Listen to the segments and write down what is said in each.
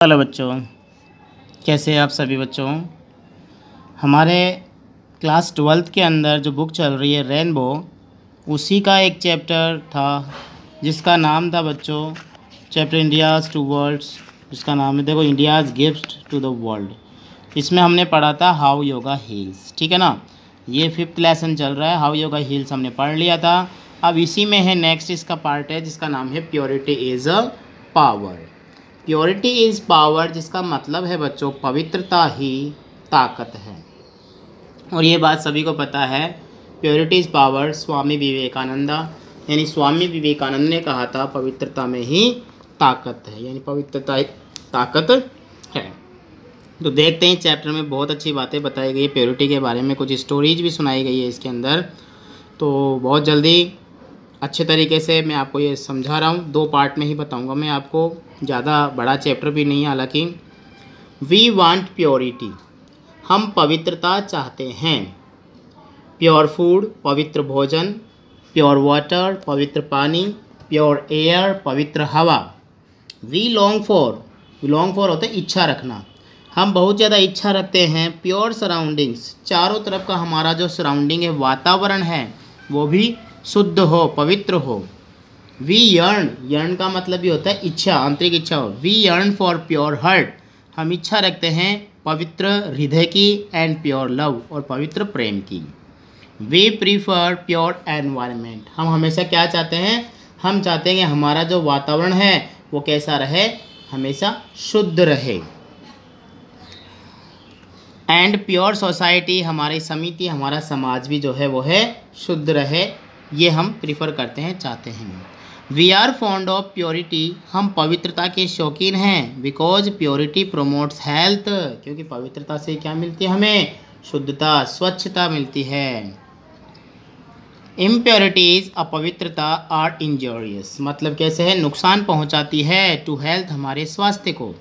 Hello बच्चों, कैसे हैं आप सभी बच्चों। हमारे क्लास 12th के अंदर जो बुक चल रही है रेनबो, उसी का एक चैप्टर था जिसका नाम था बच्चों चैप्टर इंडियाज़ टू वर्ल्ड्स, जिसका नाम है देखो India's gift to the world. इसमें हमने पढ़ा था हाउ योगा हील्स, ठीक है ना। ये 5th लेसन चल रहा है, हाउ योगा हील्स हमने पढ़ लिया था। अब इसी में है नेक्स्ट इसका पार्ट है जिसका नाम है purity is a power. Purity is power, जिसका मतलब है बच्चों पवित्रता ही ताकत है। और ये बात सभी को पता है, प्योरिटी इज़ पावर स्वामी विवेकानंदा, यानी स्वामी विवेकानंद ने कहा था पवित्रता में ही ताकत है, यानी पवित्रता एक ताकत है। तो देखते हैं चैप्टर में बहुत अच्छी बातें बताई गई है प्योरिटी के बारे में, कुछ स्टोरीज भी सुनाई गई है इसके अंदर। तो बहुत जल्दी अच्छे तरीके से मैं आपको ये समझा रहा हूँ, 2 पार्ट में ही बताऊँगा मैं आपको, ज़्यादा बड़ा चैप्टर भी नहीं है हालांकि। वी वांट प्योरिटी, हम पवित्रता चाहते हैं। प्योर फूड, पवित्र भोजन। प्योर वाटर, पवित्र पानी। प्योर एयर, पवित्र हवा। वी लॉन्ग फॉर होता है इच्छा रखना, हम बहुत ज़्यादा इच्छा रखते हैं। प्योर सराउंडिंग्स, चारों तरफ का हमारा जो सराउंडिंग है, वातावरण है, वो भी शुद्ध हो, पवित्र हो। वी यर्न का मतलब भी होता है इच्छा, आंतरिक इच्छा हो। We yearn for pure heart, हम इच्छा रखते हैं पवित्र हृदय की। एंड प्योर लव, और पवित्र प्रेम की। वी प्रीफर प्योर एनवायरनमेंट, हम हमेशा क्या चाहते हैं, हम चाहते हैं कि हमारा जो वातावरण है वो कैसा रहे, हमेशा शुद्ध रहे। एंड प्योर सोसाइटी, हमारी समिति, हमारा समाज भी जो है वो है शुद्ध रहे, ये हम प्रीफर करते हैं, चाहते हैं। We are fond of purity, हम पवित्रता के शौकीन हैं। बिकॉज प्योरिटी प्रोमोट्स हेल्थ, क्योंकि पवित्रता से क्या मिलती है हमें, शुद्धता, स्वच्छता मिलती है। इम्प्योरिटीज, अपवित्रता, आर इंजूरियस, मतलब कैसे है, नुकसान पहुंचाती है टू हेल्थ, हमारे स्वास्थ्य को।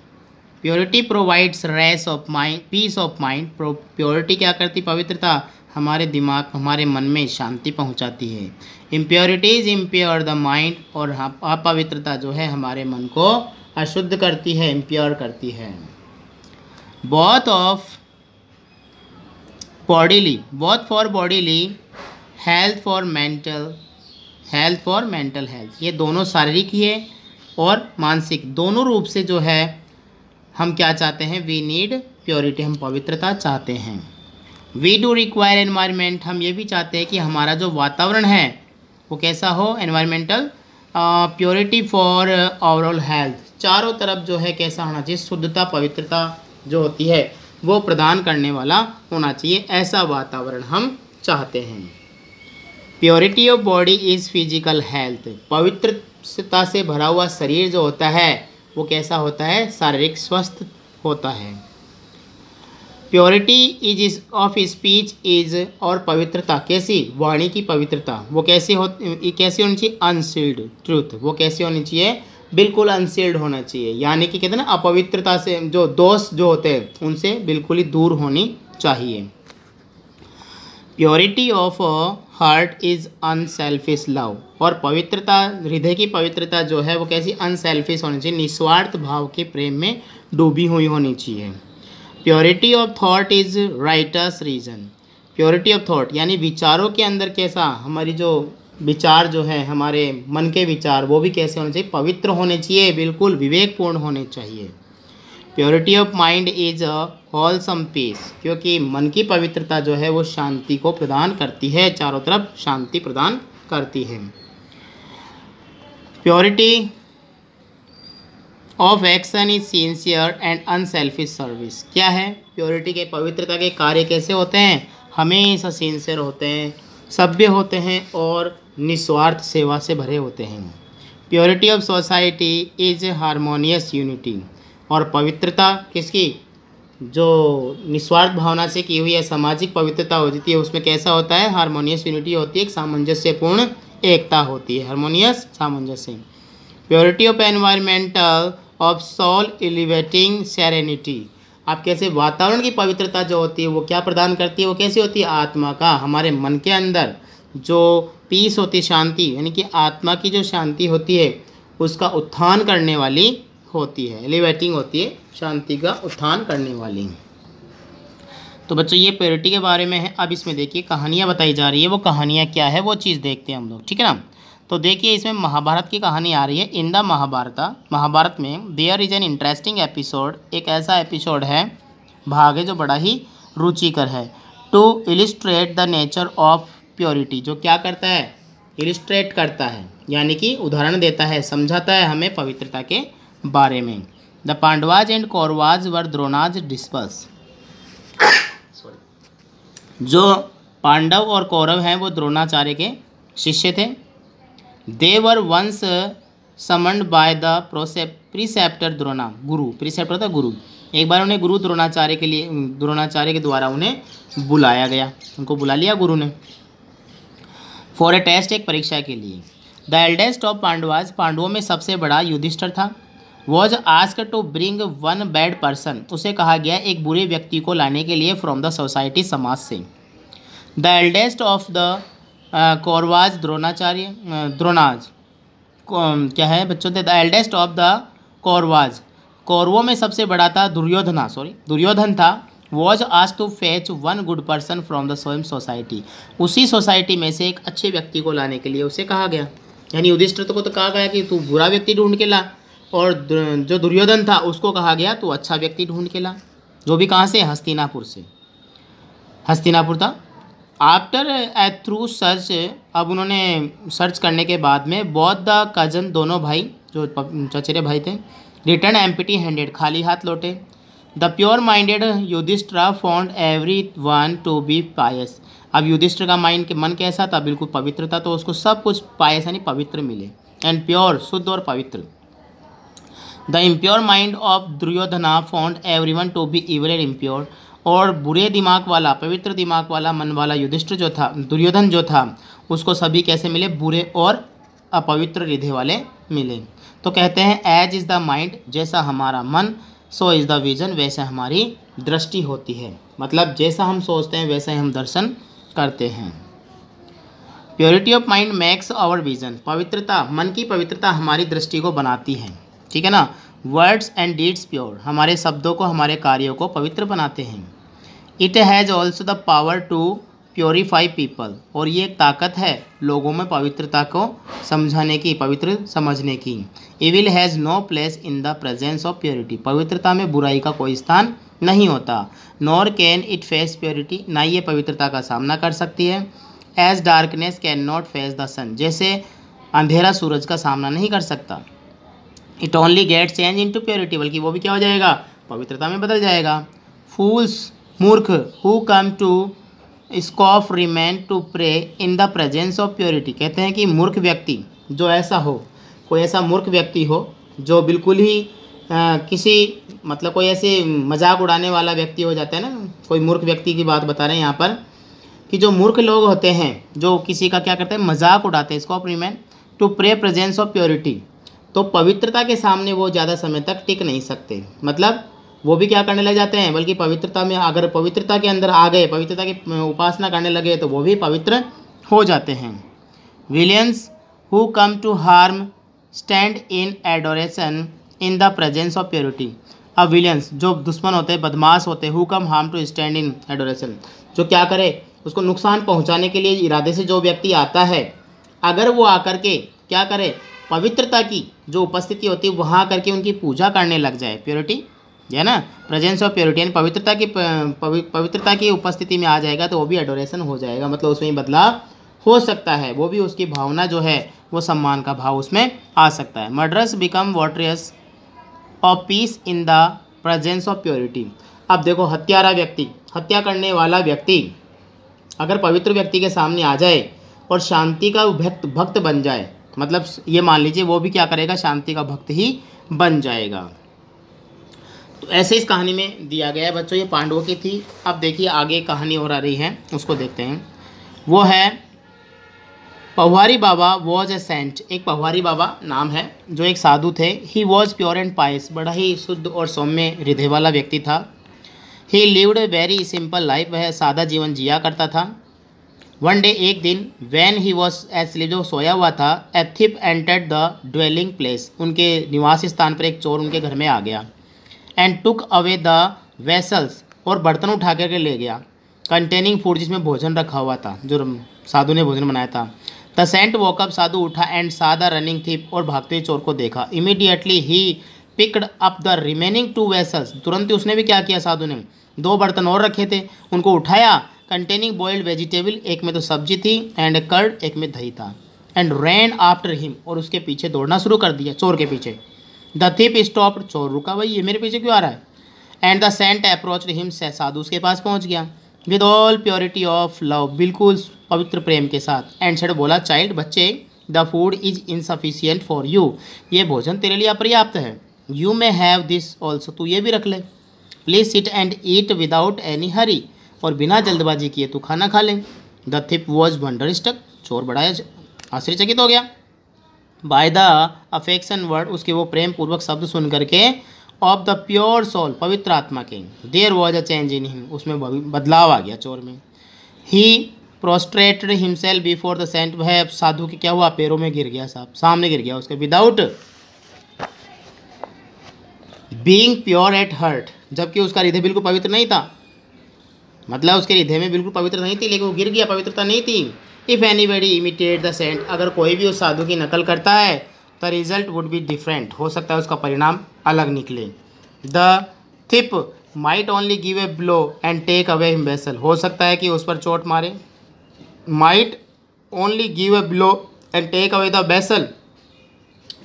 Purity provides rest of mind, peace of mind, purity क्या करती, पवित्रता हमारे दिमाग, हमारे मन में शांति पहुंचाती है। इम्प्योरिटीज इम्प्योर द माइंड, और अपवित्रता जो है हमारे मन को अशुद्ध करती है, इम्प्योर करती है। Both for bodily, health for mental health, ये दोनों शारीरिक ही है और मानसिक, दोनों रूप से जो है हम क्या चाहते हैं, वी नीड प्योरिटी, हम पवित्रता चाहते हैं। वी डू रिक्वायर एनवायरनमेंट, हम ये भी चाहते हैं कि हमारा जो वातावरण है वो कैसा हो, environmental purity for overall health, चारों तरफ जो है कैसा होना चाहिए, शुद्धता, पवित्रता जो होती है वो प्रदान करने वाला होना चाहिए, ऐसा वातावरण हम चाहते हैं। Purity of body is physical health, पवित्रता से भरा हुआ शरीर जो होता है वो कैसा होता है, शारीरिक स्वस्थ होता है। Purity is of speech is, और पवित्रता कैसी, वाणी की पवित्रता, वो कैसी होनी चाहिए, अनसील्ड ट्रूथ, वो कैसी होनी चाहिए, बिल्कुल अनसील्ड होना चाहिए, यानी कि कहते हैं ना अपवित्रता से, जो दोष जो होते हैं उनसे बिल्कुल ही दूर होनी चाहिए। Purity of heart is unselfish love, और पवित्रता, हृदय की पवित्रता जो है वो कैसी, अनसेल्फिश होनी चाहिए, निस्वार्थ भाव के प्रेम में डूबी हुई होनी चाहिए। Purity of thought is righteous reason, purity of thought यानी विचारों के अंदर कैसा, हमारी जो विचार जो है, हमारे मन के विचार, वो भी कैसे होने चाहिए, पवित्र होने चाहिए, बिल्कुल विवेकपूर्ण होने चाहिए। Purity of mind is a wholesome peace, क्योंकि मन की पवित्रता जो है वो शांति को प्रदान करती है, चारों तरफ शांति प्रदान करती है। Purity of action is sincere and unselfish service, क्या है, प्योरिटी के, पवित्रता के कार्य कैसे होते हैं, हमेशा सिंसियर होते हैं, सभ्य होते हैं और निस्वार्थ सेवा से भरे होते हैं। Purity of society is harmonious unity, और पवित्रता किसकी, जो निस्वार्थ भावना से की हुई है सामाजिक पवित्रता होती है, उसमें कैसा होता है, हारमोनियस यूनिटी होती है, एक सामंजस्यपूर्ण एकता होती है, हारमोनियस सामंजस्य। Purity of environmental of soul elevating serenity, आप कैसे, वातावरण की पवित्रता जो होती है वो क्या प्रदान करती है, वो कैसी होती है, आत्मा का, हमारे मन के अंदर जो पीस होती है, शांति, यानी कि आत्मा की जो शांति होती है उसका उत्थान करने वाली होती है, एलिवेटिंग होती है, शांति का उत्थान करने वाली। तो बच्चों ये प्योरिटी के बारे में है। अब इसमें देखिए कहानियाँ बताई जा रही है, वो कहानियाँ क्या है वो चीज़ देखते हैं हम लोग, ठीक है ना। तो देखिए इसमें महाभारत की कहानी आ रही है। इन द महाभारत में there is an interesting episode, एक ऐसा एपिसोड है, भाग है जो बड़ा ही रुचिकर है। To illustrate the nature of purity, जो क्या करता है, इलिस्ट्रेट करता है, यानी कि उदाहरण देता है, समझाता है हमें पवित्रता के बारे में। The Pandavas and Kauravas were Drona's disciples, जो पांडव और कौरव हैं वो द्रोणाचार्य के शिष्य थे। They were once summoned by the preceptor Drona, गुरु, प्रीसेप्टर था गुरु। एक बार उन्हें गुरु द्रोणाचार्य के द्वारा उन्हें बुलाया गया, उनको बुला लिया गुरु ने। फॉर ए टेस्ट, एक परीक्षा के लिए। द एल्डेस्ट ऑफ पांडवाज, पांडवों में सबसे बड़ा युधिष्ठिर था। Was ask to bring one bad person, उसे कहा गया एक बुरे व्यक्ति को लाने के लिए फ्रॉम द सोसाइटी, समाज से। The eldest of the Kauravas Drona's क्या है बच्चों, the eldest of the Kauravas, कौरवों में सबसे बड़ा था दुर्योधन था। Was ask to fetch one good person from the same society, उसी सोसाइटी में से एक अच्छे व्यक्ति को लाने के लिए उसे कहा गया। यानी युधिष्ठिर को तो कहा गया कि तू बुरा व्यक्ति ढूंढ के ला, और जो दुर्योधन था उसको कहा गया तू अच्छा व्यक्ति ढूंढ के ला, जो भी कहाँ से, हस्तिनापुर से, हस्तिनापुर था। आफ्टर थ्रू सर्च, अब उन्होंने सर्च करने के बाद में बोथ द कजन, दोनों भाई जो चचेरे भाई थे, रिटर्न एम्प्टी हैंडेड, खाली हाथ लौटे। The pure minded Yudhishthir found every one to be pious, अब युधिष्ठिर का मन कैसा था, बिल्कुल पवित्र था, तो उसको सब कुछ पायस यानी पवित्र मिले, एंड प्योर, शुद्ध और पवित्र। The impure mind of Duryodhana found everyone to be evil and impure, और बुरे दिमाग वाला, पवित्र दिमाग वाला, मन वाला युधिष्ठिर जो था, दुर्योधन जो था, उसको सभी कैसे मिले, बुरे और अपवित्र हृदय वाले मिले। तो कहते हैं एज इज़ द माइंड, जैसा हमारा मन, सो इज़ द विजन, वैसे हमारी दृष्टि होती है, मतलब जैसा हम सोचते हैं वैसा ही हम दर्शन करते हैं। Purity of mind makes our vision, पवित्रता, मन की पवित्रता हमारी दृष्टि को बनाती है, ठीक है ना। वर्ड्स एंड डीड्स प्योर, हमारे शब्दों को, हमारे कार्यों को पवित्र बनाते हैं। It has also the power to purify people, और ये एक ताकत है लोगों में पवित्रता को समझाने की, पवित्र समझने की। Evil has no place in the presence of purity, पवित्रता में बुराई का कोई स्थान नहीं होता। Nor can it face purity, ना ये पवित्रता का सामना कर सकती है। As darkness can not face the sun, जैसे अंधेरा सूरज का सामना नहीं कर सकता। It only get change into purity, बल्कि वो भी क्या हो जाएगा, पवित्रता में बदल जाएगा। फूल्स, मूर्ख, who come to scoff remain to pray in the presence of purity, कहते हैं कि मूर्ख व्यक्ति जो ऐसा हो, कोई ऐसा मूर्ख व्यक्ति हो जो बिल्कुल ही किसी, मतलब कोई ऐसे मजाक उड़ाने वाला व्यक्ति हो जाता है ना, कोई मूर्ख व्यक्ति की बात बता रहे हैं यहाँ पर, कि जो मूर्ख लोग होते हैं जो किसी का क्या करते हैं, मजाक उड़ाते हैं, scoff remain to pray presence of purity, तो पवित्रता के सामने वो ज़्यादा समय तक टिक नहीं सकते, मतलब वो भी क्या करने लग जाते हैं, बल्कि पवित्रता में, अगर पवित्रता के अंदर आ गए, पवित्रता की उपासना करने लगे, तो वो भी पवित्र हो जाते हैं। Villains who come to harm stand in adoration in the presence of purity, अब विलियंस जो दुश्मन होते हैं, बदमाश होते हैं, who come harm to stand in adoration, जो क्या करे, उसको नुकसान पहुंचाने के लिए इरादे से जो व्यक्ति आता है, अगर वो आकर के क्या करे, पवित्रता की जो उपस्थिति होती है वहाँ करके उनकी पूजा करने लग जाए, प्योरिटी है ना, प्रेजेंस ऑफ प्योरिटी यानी पवित्रता की उपस्थिति में आ जाएगा, तो वो भी एडोरेशन हो जाएगा, मतलब उसमें ही बदलाव हो सकता है, वो भी उसकी भावना जो है वो सम्मान का भाव उसमें आ सकता है। Murderers become votaries of peace in the presence of purity, अब देखो हत्यारा व्यक्ति, हत्या करने वाला व्यक्ति अगर पवित्र व्यक्ति के सामने आ जाए और शांति का भक्त बन जाए, मतलब ये मान लीजिए वो भी क्या करेगा, शांति का भक्त ही बन जाएगा। तो ऐसे इस कहानी में दिया गया है बच्चों, ये पांडवों की थी। अब देखिए आगे कहानी और आ रही है, उसको देखते हैं। वो है पौवारी बाबा वॉज ए सेंट, एक पौवारी बाबा नाम है जो एक साधु थे। ही वॉज प्योर एंड पायस, बड़ा ही शुद्ध और सौम्य हृदय वाला व्यक्ति था। ही lived a very simple life, वह सादा जीवन जिया करता था। वन डे, एक दिन, वैन ही वॉज एस्लीप, जो सोया हुआ था, ए थिप एंटर्ड द ड्वेलिंग प्लेस, उनके निवास स्थान पर एक चोर उनके घर में आ गया। And took away the vessels, और बर्तन उठा करके ले गया, कंटेनिंग फूड, जिसमें भोजन रखा हुआ था, जो साधु ने भोजन बनाया था। द सेंट वॉकअप, साधु उठा, एंड सा द रनिंग थिप, और भागते हुए चोर को देखा। Immediately he picked up the remaining 2 vessels, तुरंत ही उसने भी क्या किया, साधु ने 2 बर्तन और रखे थे, उनको उठाया, कंटेनिंग बॉइल्ड वेजिटेबल, एक में तो सब्जी थी, एंड कर्ड, एक में दही था, एंड रैन आफ्टर हिम, और उसके पीछे दौड़ना शुरू कर दिया, चोर के पीछे। द थिप स्टॉप्ड, चोर रुका, भाई ये मेरे पीछे क्यों आ रहा है। And the saint approached him, साधु उसके पास पहुंच गया, with all purity of love, बिल्कुल पवित्र प्रेम के साथ। एंड सेड, बोला, चाइल्ड, बच्चे, the food is insufficient for you, ये भोजन तेरे लिए अपर्याप्त है। You may have this also, तू ये भी रख ले। Please sit and eat without any hurry, और बिना जल्दबाजी किए तू खाना खा ले। The thief was wonder stuck, चोर बड़ा आश्चर्यचकित हो गया। बाय द अफेक्शन वर्ड, उसके वो प्रेम पूर्वक शब्द सुन करके, ऑफ द प्योर सोल, पवित्र आत्मा के, there was a change in him, उसमें बदलाव आ गया चोर में। He prostrated himself before the saint, वह साधु के क्या हुआ, पैरों में गिर गया, साहब सामने गिर गया उसके, without being pure at heart, जबकि उसका हृदय बिल्कुल पवित्र नहीं था, मतलब उसके हृदय में बिल्कुल पवित्र नहीं थी, लेकिन वो गिर गया, पवित्रता नहीं थी। If anybody imitate the saint, अगर कोई भी उस साधु की नकल करता है, the result would be different, हो सकता है उसका परिणाम अलग निकले। The thief might only give a blow and take away him vessel, हो सकता है कि उस पर चोट मारे, might only give a blow and take away the vessel,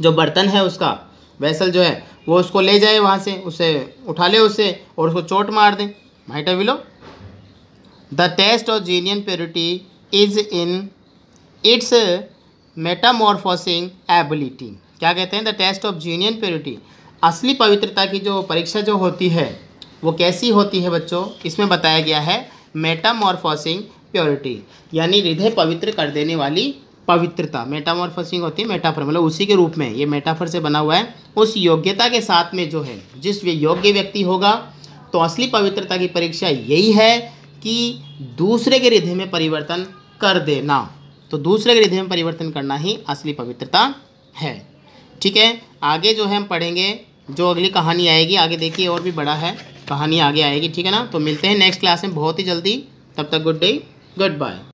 जो बर्तन है उसका, वेसल जो है वो उसको ले जाए वहाँ से, उसे उठा ले उससे, और उसको चोट मार दे, might a willow. The test of genuine purity is in its metamorphosing ability, क्या कहते हैं, the test of genuine purity, असली पवित्रता की जो परीक्षा जो होती है वो कैसी होती है बच्चों, इसमें बताया गया है मेटामॉर्फोसिंग प्योरिटी, यानी हृदय पवित्र कर देने वाली पवित्रता। मेटामॉर्फोसिंग होती है मेटाफर, मतलब उसी के रूप में, ये मेटाफर से बना हुआ है, उस योग्यता के साथ में जो है, जिस योग्य व्यक्ति होगा, तो असली पवित्रता की परीक्षा यही है कि दूसरे के हृदय में परिवर्तन कर देना, तो दूसरे के हृदय में परिवर्तन करना ही असली पवित्रता है। ठीक है, आगे जो है हम पढ़ेंगे, जो अगली कहानी आएगी, आगे देखिए और भी बड़ा है, कहानी आगे आएगी, ठीक है ना। तो मिलते हैं नेक्स्ट क्लास में बहुत ही जल्दी, तब तक गुड डे, गुड बाय।